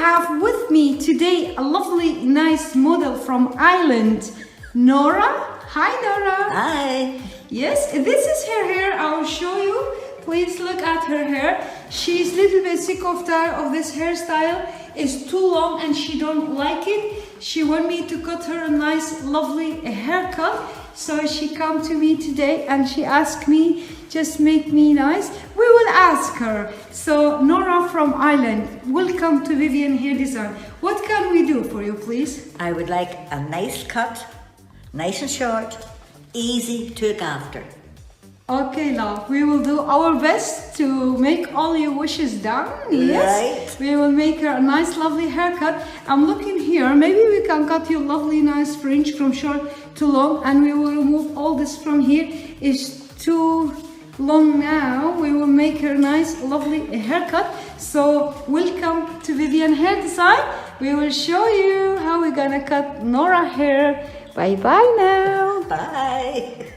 have with me today a lovely, nice model from Ireland, Nora. Hi, Nora. Hi. Yes, this is her hair. I will show you. Please look at her hair. She's a little bit sick of this hairstyle. It's too long and she don't like it. She want me to cut her a nice, lovely haircut. So she come to me today and she asked me, just make me nice. We will ask her. So Nora from Ireland, welcome to Vivian Hair Design. What can we do for you, please? I would like a nice cut, nice and short, easy to look after. Okay, love, we will do our best to make all your wishes done. Yes, Right. we will make her a nice, lovely haircut. I'm looking here, maybe we can cut you lovely, nice fringe from short to long, and we will remove all this from here. It's too long now. We will make her nice, lovely haircut. So, welcome to Vivian Hair Design. We will show you how we're gonna cut Nora hair. Bye bye now. Bye.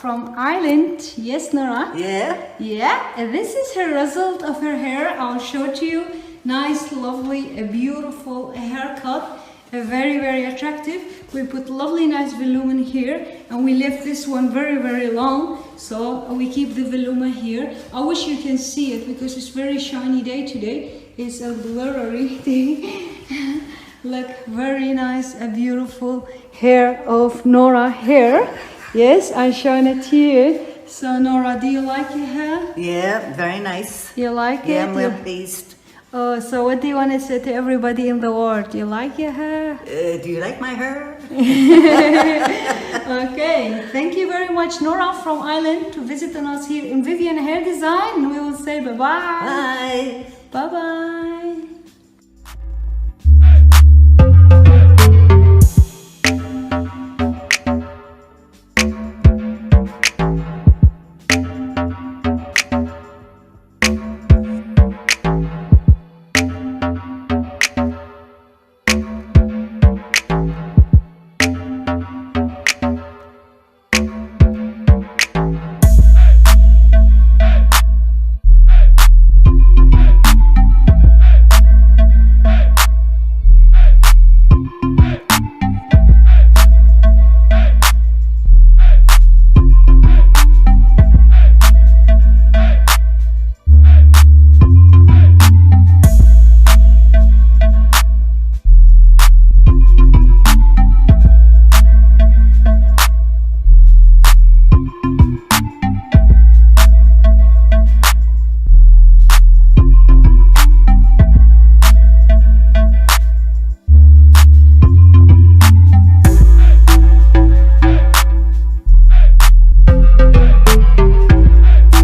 from Ireland. Yes, Nora? Yeah. Yeah, and this is her result of her hair. I'll show to you. Nice, lovely, a beautiful haircut. Very, very attractive. We put lovely, nice volume here, and we left this one very, very long. So we keep the volume here. I wish you can see it because it's very shiny day today. It's a blurry day. Look, very nice, a beautiful hair of Nora hair. Yes, I shine it here. So Nora, do you like your hair? Yeah, very nice. You like it? Yeah, I'm well pleased. Oh, so what do you want to say to everybody in the world? Do you like your hair? Do you like my hair? Okay, thank you very much, Nora from Ireland, to visiting us here in Vivian Hair Design. We will say bye-bye. Bye. Bye-bye.